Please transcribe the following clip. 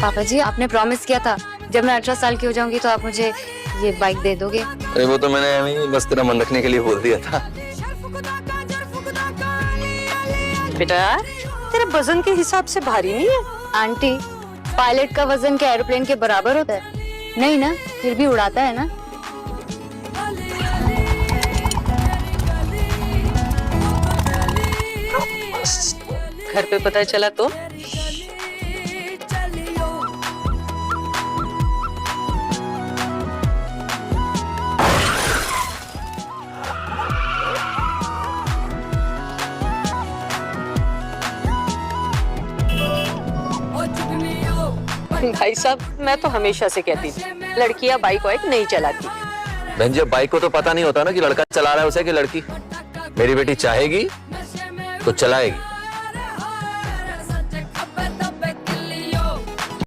पापा जी, आपने प्रॉमिस किया था जब मैं 18 साल की हो जाऊंगी तो आप मुझे ये बाइक दे दोगे। अरे वो तो मैंने बस तेरा मन रखने के लिए बोल दिया था। बेटा तेरे वजन के हिसाब से भारी नहीं है। आंटी, पायलट का वजन क्या एरोप्लेन के बराबर होता है? नहीं ना, फिर भी उड़ाता है ना। घर पे पता चला तो? भाई साहब, मैं तो हमेशा से कहती थी लड़कियां बाइक वाइक नहीं चलाती। बहन जी, बाइक को तो पता नहीं होता ना कि लड़का चला रहा है उसे कि लड़की। मेरी बेटी चाहेगी तो चलाएगी।